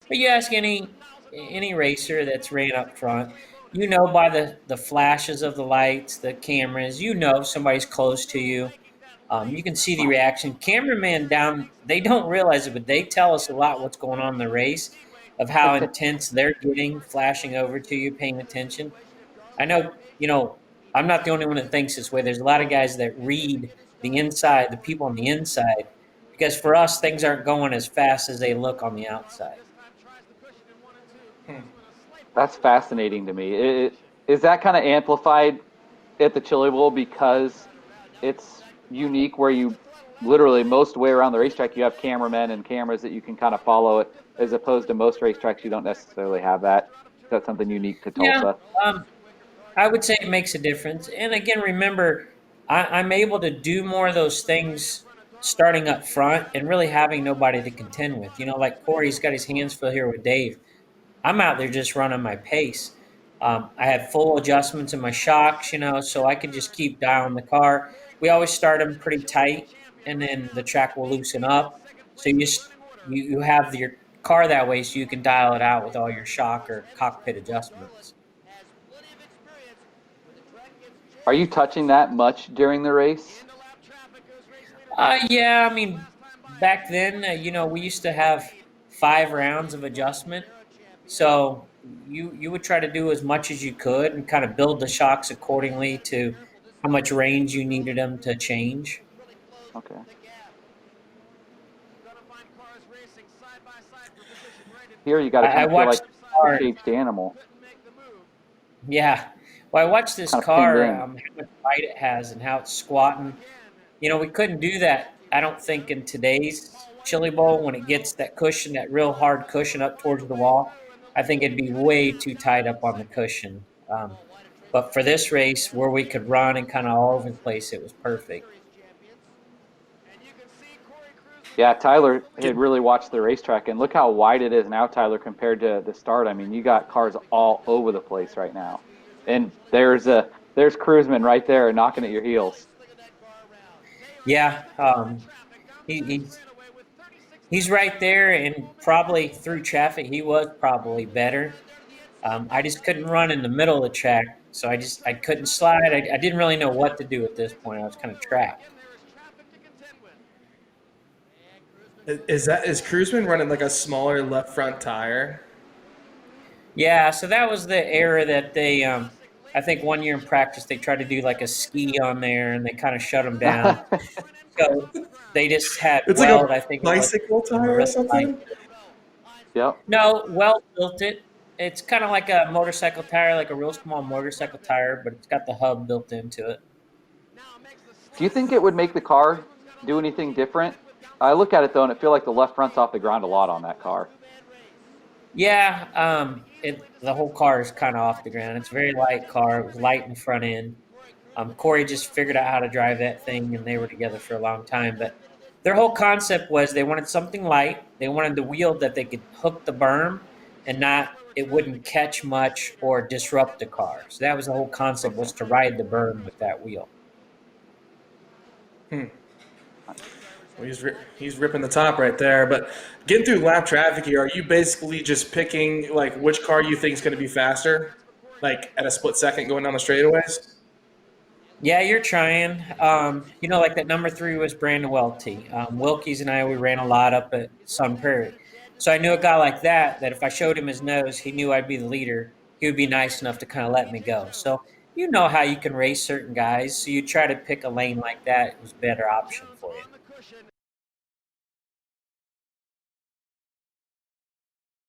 But you ask any racer that's ran up front, you know by the flashes of the lights, the cameras, you know if somebody's close to you. You can see the reaction. Cameraman down, they don't realize it, but they tell us a lot what's going on in the race, of how intense they're getting, flashing over to you, paying attention. I know, I'm not the only one that thinks this way. There's a lot of guys that read the inside, the people on the inside, because for us, things aren't going as fast as they look on the outside. That's fascinating to me. Is that kind of amplified at the Chili Bowl because it's unique where you literally most way around the racetrack you have cameramen and cameras that you can kind of follow it as opposed to most racetracks you don't necessarily have that. Is that something unique to Yeah, Tulsa? I would say it makes a difference. And again, remember, I'm able to do more of those things starting up front and really having nobody to contend with. Like Corey's got his hands full here with Dave. I'm out there just running my pace. I had full adjustments in my shocks, so I could just keep dialing the car. We always start them pretty tight, and then the track will loosen up. So you have your car that way, so you can dial it out with all your shock or cockpit adjustments. Are you touching that much during the race? Yeah, I mean, back then, we used to have 5 rounds of adjustment. So you would try to do as much as you could and kind of build the shocks accordingly to how much range you needed them to change. Okay. Here you got to I kind of feel like watched this a car. caged animal, Yeah. Well, I watched this kind of pinned car, in. how much bite it has and how it's squatting. We couldn't do that, I don't think, in today's chili bowl when it gets that cushion, that real hard cushion up towards the wall. I think it'd be way too tight up on the cushion. But for this race, where we could run and kind of all over the place, it was perfect. Yeah, Tyler had Get, really watched the racetrack, and look how wide it is now, Tyler, compared to the start. I mean, you got cars all over the place right now, and there's Cruiseman right there knocking at your heels. Yeah, he, he's right there, and probably through traffic, he was probably better. I just couldn't run in the middle of the track, so I couldn't slide. I didn't really know what to do at this point. I was kind of trapped. is Cruiseman running like a smaller left front tire? Yeah, so that was the era that they. I think one year in practice they tried to do like a ski on there, and they kind of shut them down. So they just had It's like a Weld, I think it was, bicycle on the tire or real light. something. Yep. No, Weld built it. It's kind of like a motorcycle tire, like a real small motorcycle tire, but it's got the hub built into it. Do you think it would make the car do anything different? I look at it though, and it feel like the left front's off the ground a lot on that car. Yeah, the whole car is kind of off the ground. It's a very light car. It was light in the front end. Corey just figured out how to drive that thing, and they were together for a long time. But their whole concept was they wanted something light. They wanted the wheel that they could hook the berm, and not it wouldn't catch much or disrupt the car. So that was the whole concept, Okay. was to ride the berm with that wheel. Hmm. Well, he's ripping the top right there. But getting through lap traffic here, are you basically just picking like which car you think is going to be faster, like at a split second going down the straightaways? Yeah, you're trying. Like that number 3 was Brandon Welty. Wilkies and I, we ran a lot up at Sun Prairie. So I knew a guy like that if I showed him his nose, he knew I'd be the leader. He would be nice enough to kind of let me go. So you know how you can race certain guys. So you try to pick a lane like that. It was a better option for you.